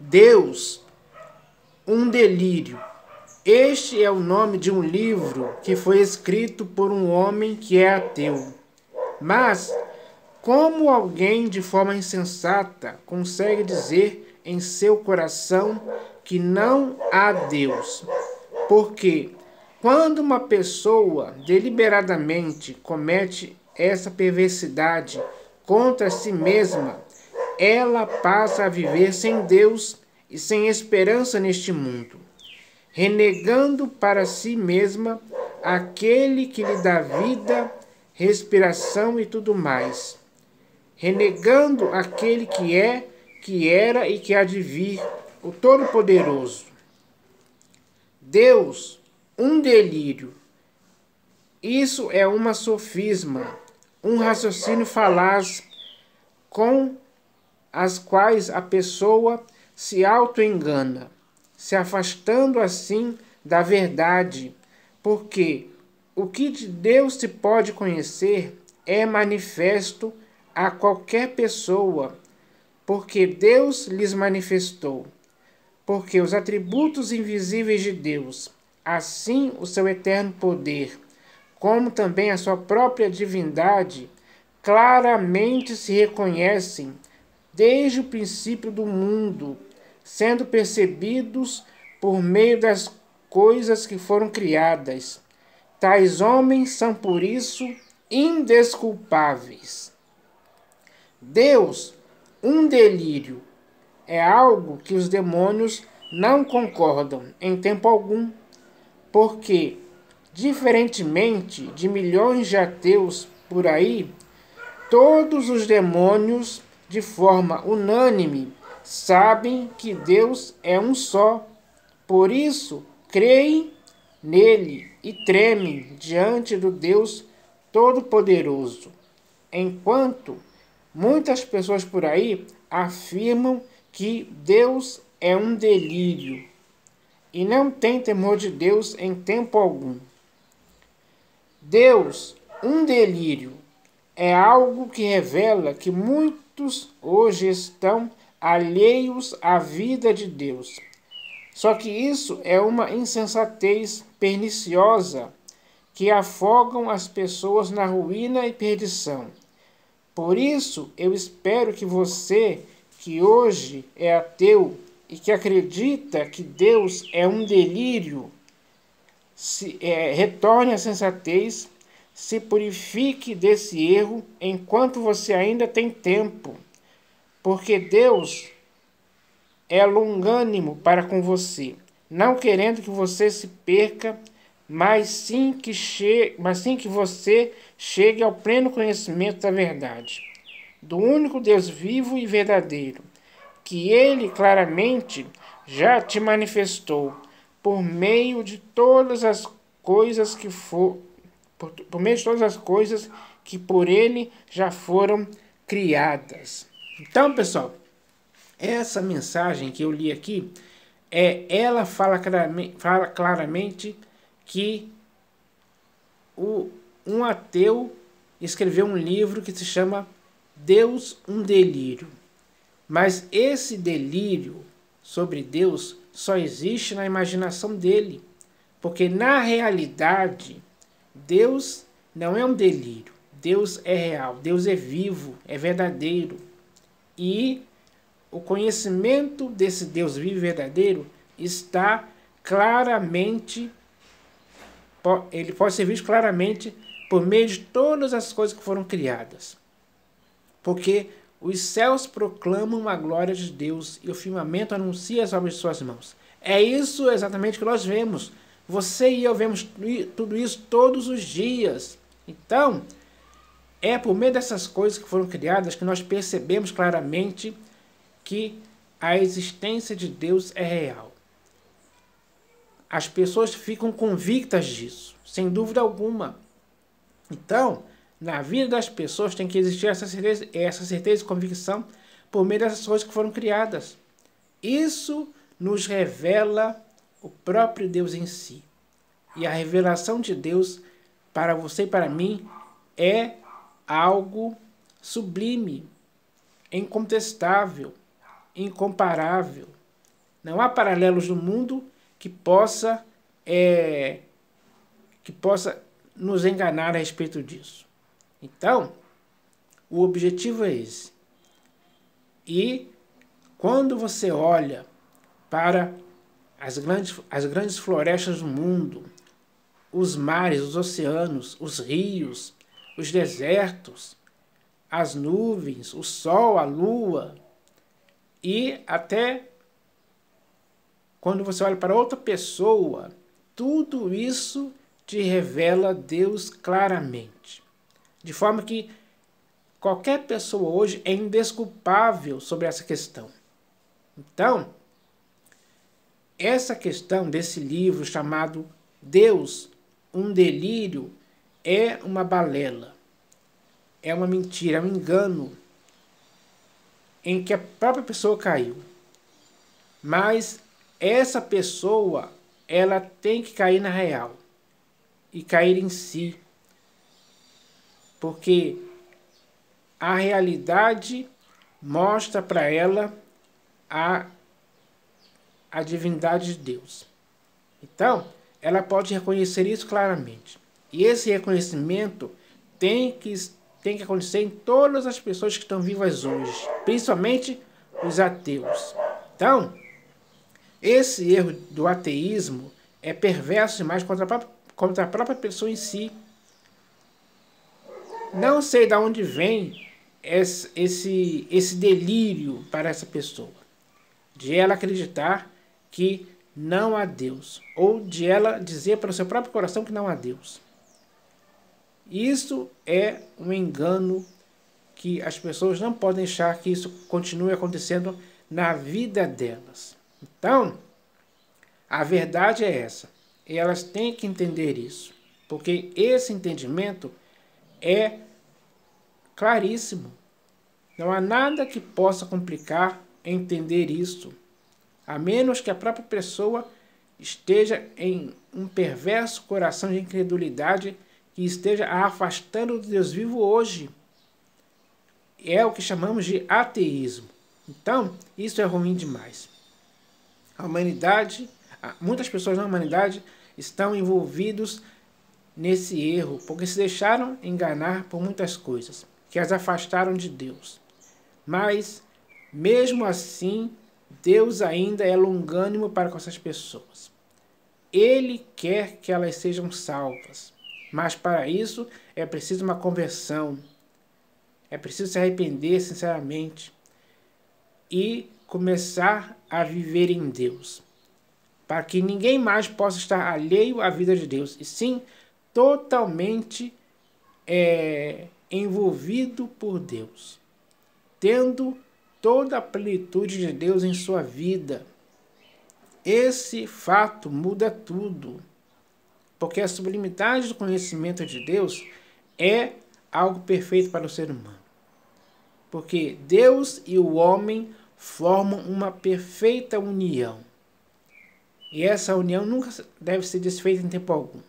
Deus, um delírio. Este é o nome de um livro que foi escrito por um homem que é ateu. Mas, como alguém de forma insensata consegue dizer em seu coração que não há Deus? Porque quando uma pessoa deliberadamente comete essa perversidade contra si mesma, ela passa a viver sem Deus e sem esperança neste mundo, renegando para si mesma aquele que lhe dá vida, respiração e tudo mais, renegando aquele que é, que era e que há de vir, o Todo-Poderoso. Deus, um delírio. Isso é uma sofisma, um raciocínio falaz com as quais a pessoa se auto-engana, se afastando assim da verdade, porque o que de Deus se pode conhecer é manifesto a qualquer pessoa, porque Deus lhes manifestou. Porque os atributos invisíveis de Deus, assim o seu eterno poder, como também a sua própria divindade, claramente se reconhecem desde o princípio do mundo, sendo percebidos por meio das coisas que foram criadas. Tais homens são, por isso, indesculpáveis. Deus, um delírio, é algo que os demônios não concordam em tempo algum, porque, diferentemente de milhões de ateus por aí, todos os demônios, de forma unânime, sabem que Deus é um só. Por isso, creem nele e tremem diante do Deus Todo-Poderoso. Enquanto muitas pessoas por aí afirmam que Deus é um delírio e não tem temor de Deus em tempo algum. Deus, um delírio, é algo que revela que muitos hoje estão alheios à vida de Deus. Só que isso é uma insensatez perniciosa que afogam as pessoas na ruína e perdição. Por isso, eu espero que você, que hoje é ateu e que acredita que Deus é um delírio, retorne à sensatez, se purifique desse erro enquanto você ainda tem tempo, porque Deus é longânimo para com você, não querendo que você se perca, mas sim que você chegue ao pleno conhecimento da verdade, do único Deus vivo e verdadeiro, que Ele claramente já te manifestou por meio de todas as coisas por meio de todas as coisas que por Ele já foram criadas. Então, pessoal, essa mensagem que eu li aqui, ela fala claramente que um ateu escreveu um livro que se chama Deus, um delírio. Mas esse delírio sobre Deus só existe na imaginação dele, porque na realidade Deus não é um delírio. Deus é real, Deus é vivo, é verdadeiro. E o conhecimento desse Deus vivo e verdadeiro está claramente, ele pode ser visto claramente por meio de todas as coisas que foram criadas. Porque os céus proclamam a glória de Deus e o firmamento anuncia as obras de suas mãos. É isso exatamente que nós vemos. Você e eu vemos tudo isso todos os dias. Então, é por meio dessas coisas que foram criadas que nós percebemos claramente que a existência de Deus é real. As pessoas ficam convictas disso, sem dúvida alguma. Então, na vida das pessoas tem que existir essa certeza e convicção por meio dessas coisas que foram criadas. Isso nos revela o próprio Deus em si. E a revelação de Deus para você e para mim é algo sublime, incontestável, incomparável. Não há paralelos no mundo que possa nos enganar a respeito disso. Então, o objetivo é esse. E quando você olha para as grandes florestas do mundo, os mares, os oceanos, os rios, os desertos, as nuvens, o sol, a lua, e até quando você olha para outra pessoa, tudo isso te revela Deus claramente. De forma que qualquer pessoa hoje é indesculpável sobre essa questão. Então, essa questão desse livro chamado Deus, um delírio, é uma balela, é uma mentira, é um engano em que a própria pessoa caiu. Mas essa pessoa, ela tem que cair na real e cair em si, porque a realidade mostra para ela a divindade de Deus. Então, ela pode reconhecer isso claramente. E esse reconhecimento tem que acontecer em todas as pessoas que estão vivas hoje, principalmente os ateus. Então, esse erro do ateísmo é perverso demais contra a própria pessoa em si. Não sei de onde vem esse delírio para essa pessoa, de ela acreditar que não há Deus, ou de ela dizer para o seu próprio coração que não há Deus. Isso é um engano que as pessoas não podem deixar que isso continue acontecendo na vida delas. Então, a verdade é essa, e elas têm que entender isso, porque esse entendimento é claríssimo. Não há nada que possa complicar entender isso, a menos que a própria pessoa esteja em um perverso coração de incredulidade que esteja a afastando do Deus vivo hoje. É o que chamamos de ateísmo. Então, isso é ruim demais. A humanidade, muitas pessoas na humanidade estão envolvidos nesse erro, porque se deixaram enganar por muitas coisas que as afastaram de Deus. Mas, mesmo assim, Deus ainda é longânimo para com essas pessoas. Ele quer que elas sejam salvas, mas para isso é preciso uma conversão. É preciso se arrepender sinceramente e começar a viver em Deus, para que ninguém mais possa estar alheio à vida de Deus, e sim totalmente envolvido por Deus, tendo toda a plenitude de Deus em sua vida. Esse fato muda tudo, porque a sublimidade do conhecimento de Deus é algo perfeito para o ser humano. Porque Deus e o homem formam uma perfeita união. E essa união nunca deve ser desfeita em tempo algum.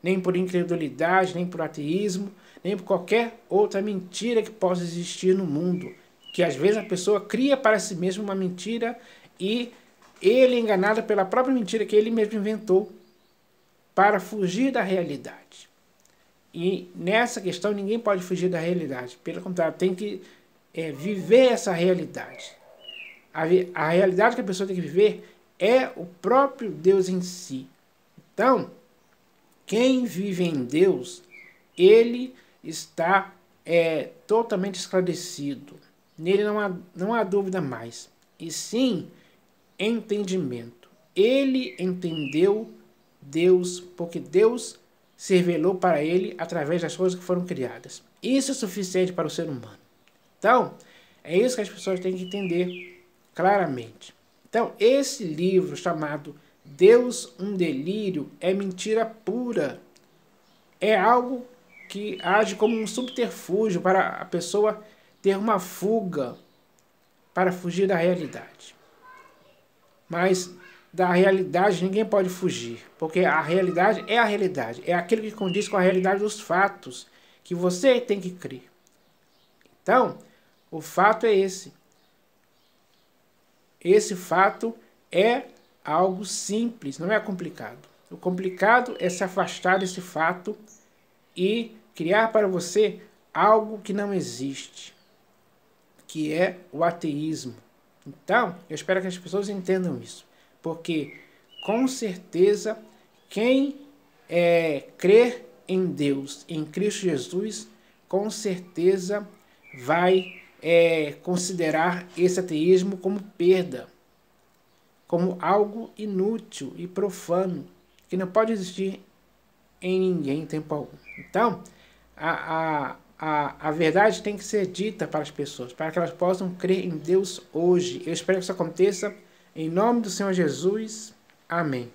Nem por incredulidade, nem por ateísmo, nem por qualquer outra mentira que possa existir no mundo. Que às vezes a pessoa cria para si mesmo uma mentira e ele é enganado pela própria mentira que ele mesmo inventou para fugir da realidade. E nessa questão ninguém pode fugir da realidade. Pelo contrário, tem que viver essa realidade. A realidade que a pessoa tem que viver é o próprio Deus em si. Então, quem vive em Deus, ele está totalmente esclarecido. Nele não há dúvida mais. E sim, entendimento. Ele entendeu Deus, porque Deus se revelou para ele através das coisas que foram criadas. Isso é suficiente para o ser humano. Então, é isso que as pessoas têm que entender claramente. Então, esse livro chamado Deus, um delírio, é mentira pura. É algo que age como um subterfúgio para a pessoa ter uma fuga para fugir da realidade. Mas da realidade ninguém pode fugir, porque a realidade, é aquilo que condiz com a realidade dos fatos, que você tem que crer. Então, o fato é esse. Esse fato é algo simples, não é complicado. O complicado é se afastar desse fato e criar para você algo que não existe, que é o ateísmo. Então, eu espero que as pessoas entendam isso, porque com certeza quem crer em Deus, em Cristo Jesus, com certeza vai considerar esse ateísmo como perda, como algo inútil e profano, que não pode existir em ninguém em tempo algum. Então, a verdade tem que ser dita para as pessoas, para que elas possam crer em Deus hoje. Eu espero que isso aconteça em nome do Senhor Jesus. Amém.